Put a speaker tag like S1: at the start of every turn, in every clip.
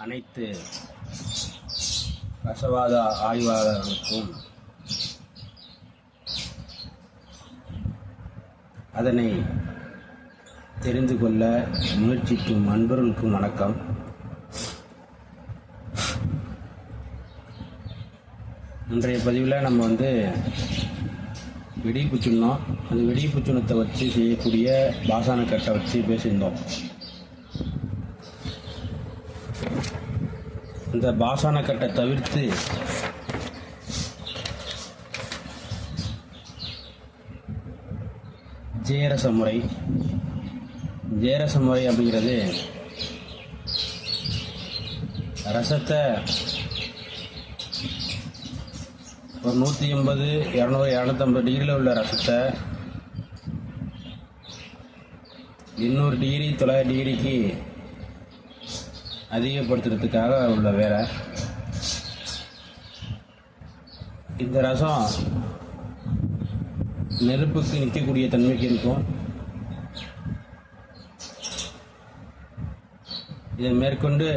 S1: அனைத்து ரசவாத ஆய்வாளர்களுக்கும் அதனை தெரிந்து கொள்ள முயற்சிக்கும் அன்பர்களுக்கும் வணக்கம். இன்றைய பதிவில் நம்ம வெடிப்பு சுண்ணம், அந்த வெடிப்பு சுண்ணத்தை வச்சு செய்யக்கூடிய பாசானக்கட்டை வச்சு பேசியிருந்தோம். இந்த பாசானக்கட்டை தவிர்த்து ஜேரச முறை அப்படிங்கிறது ரசத்தை ஒரு 180, 200, 250 டிகிரியில் உள்ள ரசத்தை 200 டிகிரி 900 டிகிரிக்கு அதிகப்படுத்துறதுக்காக உள்ள வேலை. இந்த ரசம் நெருப்புக்கு நிற்கக்கூடிய தன்மைக்கு இருக்கும். இதை மேற்கொண்டு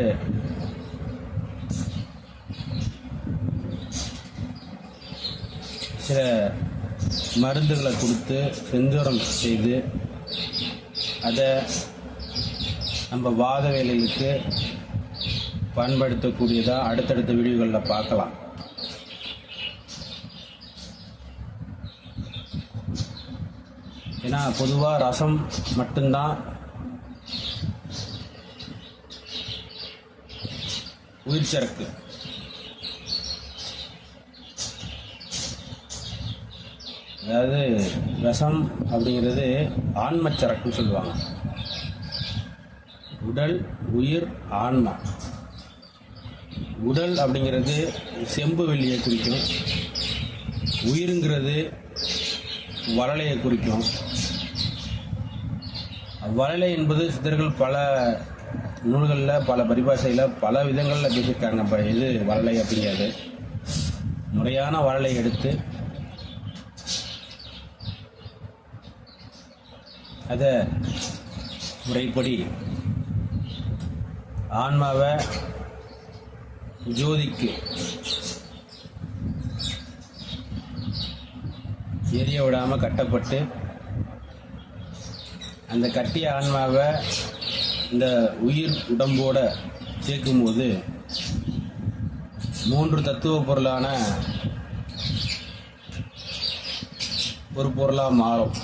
S1: சில மருந்துகளை கொடுத்து செஞ்சோரம் செய்து அதை நம்ம வாத வேலைகளுக்கு பயன்படுத்தக்கூடியதாக அடுத்தடுத்த வீடியோகளில் பார்க்கலாம். ஏன்னா பொதுவாக ரசம் மட்டும்தான் உயிர் சரக்கு. அதாவது ரசம் அப்படிங்கிறது ஆன்மச்சரக்குன்னு சொல்லுவாங்க. உடல், உயிர், ஆன்மா. உடல் அப்படிங்கிறது செம்பு வெள்ளியை குறிக்கும். உயிருங்கிறது வளலையை குறிக்கும். வளலை என்பது சித்தர்கள் பல நூல்களில், பல பரிபாஷையில், பல விதங்களில் பேசியிருக்காங்க. இப்போ இது வளலை அப்படிங்கிறது முறையான வளலை எடுத்து அதை முறைப்படி ஆன்மாவை ஜோதிக்கு எரிய விடாமல் கட்டப்பட்டு அந்த கட்டிய ஆன்மாவை இந்த உயிர் உடம்போட சேர்க்கும்போது 3 தத்துவ பொருளான ஒரு பொருளாக மாறும்.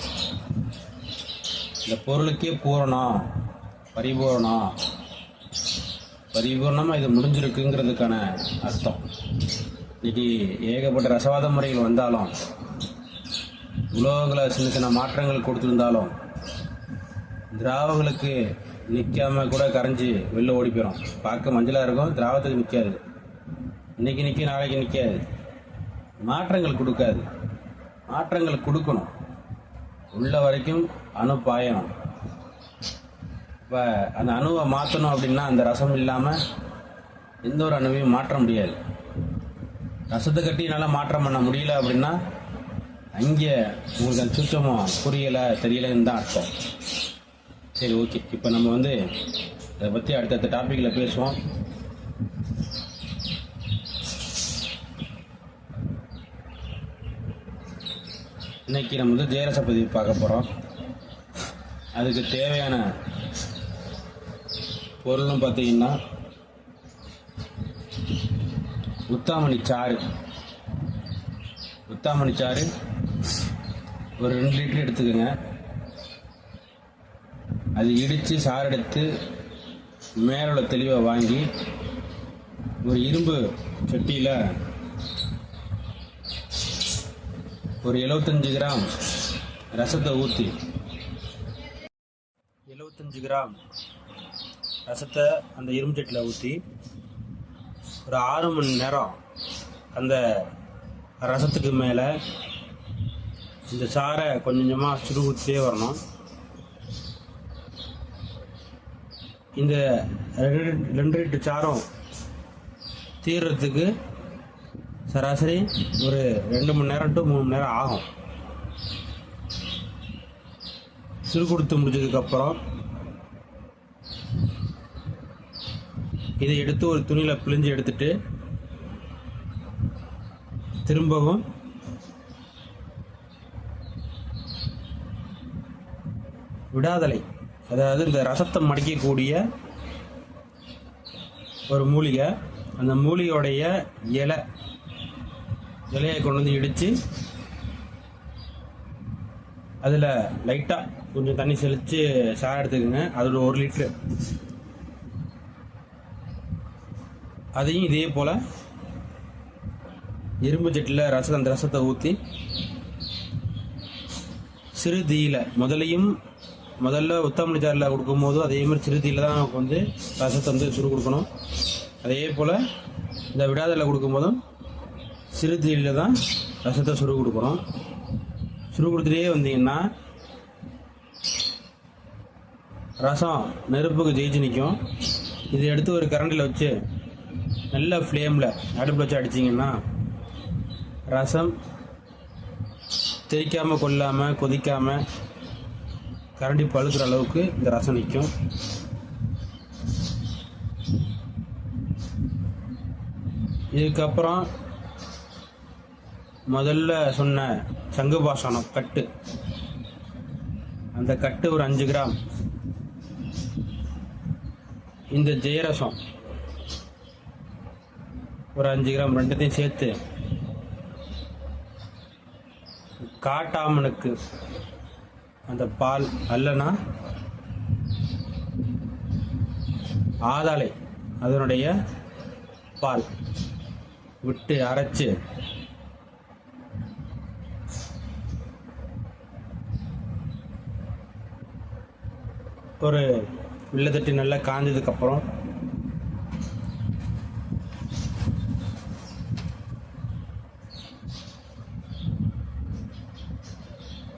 S1: இந்த பொருளுக்கே பூரணம், பரிபூர்ணமாக இது முடிஞ்சிருக்குங்கிறதுக்கான அர்த்தம். இன்னைக்கு ஏகப்பட்ட ரசவாத முறைகள் வந்தாலும், உலோகங்களை சின்ன சின்ன மாற்றங்கள் கொடுத்துருந்தாலும், திராவங்களுக்கு நிற்காம கூட கரைஞ்சி வெளில ஓடி போயிடும். பார்க்க மஞ்சளாக இருக்கும், திராவத்துக்கு நிற்காது. இன்னைக்கு நிற்க, நாளைக்கு நிற்காது. மாற்றங்கள் கொடுக்காது. மாற்றங்கள் கொடுக்கணும். உள்ள வரைக்கும் அணு பாயணும். இப்போ அந்த அணுவை மாற்றணும் அப்படின்னா அந்த ரசம் இல்லாமல் எந்த ஒரு அணுவையும் மாற்ற முடியாது. ரசத்தை கட்டி நல்லா மாற்றம் பண்ண முடியல அப்படின்னா அங்கே உங்களுக்கு அந்த சுத்தமாக புரியலை, தெரியலைன்னு தான் அர்த்தம். சரி, ஓகே. இப்போ நம்ம இதை பற்றி அடுத்தடுத்த டாப்பிக்கில் பேசுவோம். இன்னைக்கு நம்ம ஜேரச பதிவு பார்க்க போகிறோம். அதுக்கு தேவையான பொருள்னு பார்த்தீங்கன்னா உத்தாமணி சாறு ஒரு 2 லிட்டர் எடுத்துக்கோங்க. அது இடித்து சாறு எடுத்து மேலுள்ள தெளிவை வாங்கி ஒரு இரும்பு சட்டியில் ஒரு 75 கிராம் ரசத்தை ஊற்றி 75 கிராம் ரசத்தை அந்த இரும்பு சட்டியில் ஊற்றி ஒரு 6 மணி நேரம் அந்த ரசத்துக்கு மேலே இந்த சாறை கொஞ்சம் கொஞ்சமாக சுடு ஊற்றியே வரணும். இந்த 2 லிட்டர் சாரம் தீர்றதுக்கு சராசரி ஒரு 2 மணி நேரம் டு 3 மணி நேரம் ஆகும். சுடு கொடுத்து முடிச்சதுக்கப்புறம் இதை எடுத்து ஒரு துணியில் பிழிஞ்சு எடுத்துட்டு திரும்பவும் விடாதலை, அதாவது இந்த ரசத்தை மடிக்கக்கூடிய ஒரு மூலிகை, அந்த மூலிகையோடைய இலையை கொண்டு வந்து இடித்து அதில் லைட்டாக கொஞ்சம் தண்ணி செழித்து சாறு எடுத்துக்கோங்க. அதில் 1 லிட்ரு. அதையும் இதே போல் இரும்பு சட்டியில் அந்த ரசத்தை ஊற்றி சிறு தீயில் முதல்ல உத்தமணி சாரில் கொடுக்கும்போதும் அதே மாதிரி சிறு தீயில் தான் நமக்கு வந்து ரசத்தை வந்து சுரு கொடுக்கணும். அதே போல் இந்த விடாதலில் கொடுக்கும்போதும் சிறு தீயில் தான் ரசத்தை சுரு கொடுக்கணும். சுரு கொடுத்துட்டே வந்தீங்கன்னா ரசம் நெருப்புக்கு ஜெயிச்சு நிற்கும். இதை எடுத்து ஒரு கரண்டில் வச்சு நல்ல ஃப்ளேமில் அடுப்பில் வச்சு அடிச்சிங்கன்னா ரசம் தேய்க்காமல் கொள்ளாமல் கொதிக்காமல் கரண்டி பழுக்கிற அளவுக்கு இந்த ரசம் நிற்கும். இதுக்கப்புறம் முதல்ல சொன்ன சங்கு பாசனம் கட்டு, அந்த கட்டு ஒரு 5 கிராம், இந்த ஜெயரசம் ஒரு 5 கிராம், ரெண்டுத்தையும் சேர்த்து காட்டாமனுக்கு அந்த பால் அல்லனா ஆதாளை அதனுடைய பால் விட்டு அரைச்சு ஒரு வில்லத்தட்டி நல்லா காஞ்சதுக்கப்புறம்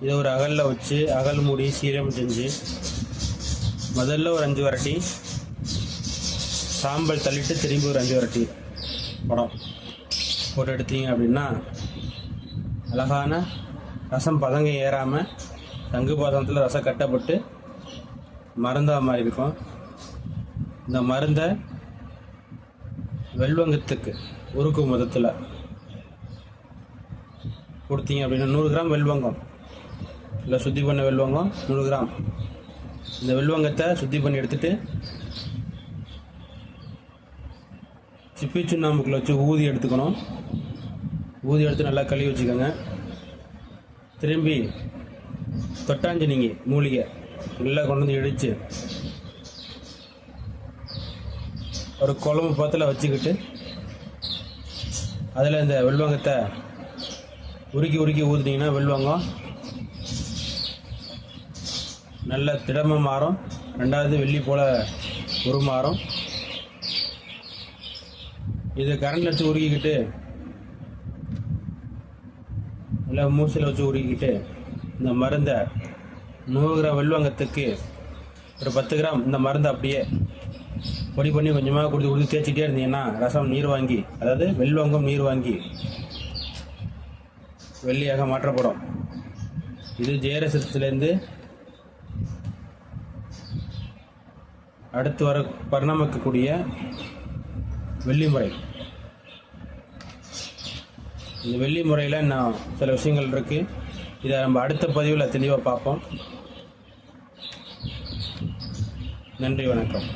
S1: இதை ஒரு அகலில் வச்சு அகல் மூடி சீரம் செஞ்சு முதல்ல ஒரு 5 வரட்டி சாம்பல் தள்ளிட்டு திரும்பி ஒரு 5 வரட்டி படம் போட்டு எடுத்தீங்க அப்படின்னா அழகான ரசம் பதங்க ஏறாமல் சங்கு பாசனத்தில் ரசம் கட்டப்பட்டு மருந்தாக மாதிரி இருக்கும். இந்த மருந்தை வெல்வங்கத்துக்கு உருக்கு மொத்தத்தில் கொடுத்தீங்க அப்படின்னா 100 கிராம் வெல்வங்கம் இல்லை சுத்தி பண்ண வெல்வங்கம் 100 கிராம். இந்த வெல்வங்கத்தை சுத்தி பண்ணி எடுத்துட்டு சிப்பி சுண்ணாம்புக்குள்ள வச்சு ஊதி எடுத்துக்கணும். ஊதி எடுத்து நல்லா கழுவி வச்சுக்கோங்க. திரும்பி தொட்டாஞ்சினிங்கி மூலிகை நல்லா கொண்டு வந்து இடித்து ஒரு குழம்பு பாத்தில் வச்சுக்கிட்டு அதில் இந்த வெல்வங்கத்தை உருக்கி ஊற்றினீங்கன்னா வெல்வங்கம் நல்ல திடமாக மாறும். 2வது வெள்ளி போல் உருமாறும். இது கரண்டில் வச்சு உருக்கிக்கிட்டு இல்லை மூசில் வச்சு உருக்கிக்கிட்டு இந்த மருந்தை 100 கிராம் வெல்வங்கத்துக்கு ஒரு 10 கிராம் இந்த மருந்தை அப்படியே பொடி பண்ணி கொஞ்சமாக கொடுத்து தேய்ச்சிட்டே இருந்தீங்கன்னா ரசம் நீர் வாங்கி, அதாவது வெல்வங்கம் நீர் வாங்கி வெள்ளியாக மாற்றப்படும். இது ஜெயரசத்துலேருந்து அடுத்து வர பரிணாமிக்கக்கூடிய வெள்ளி முறை. இந்த வெள்ளி முறையில் இன்னும் சில விஷயங்கள் இருக்குது. இதை நம்ம அடுத்த பதிவில் தெளிவாக பார்ப்போம். நன்றி, வணக்கம்.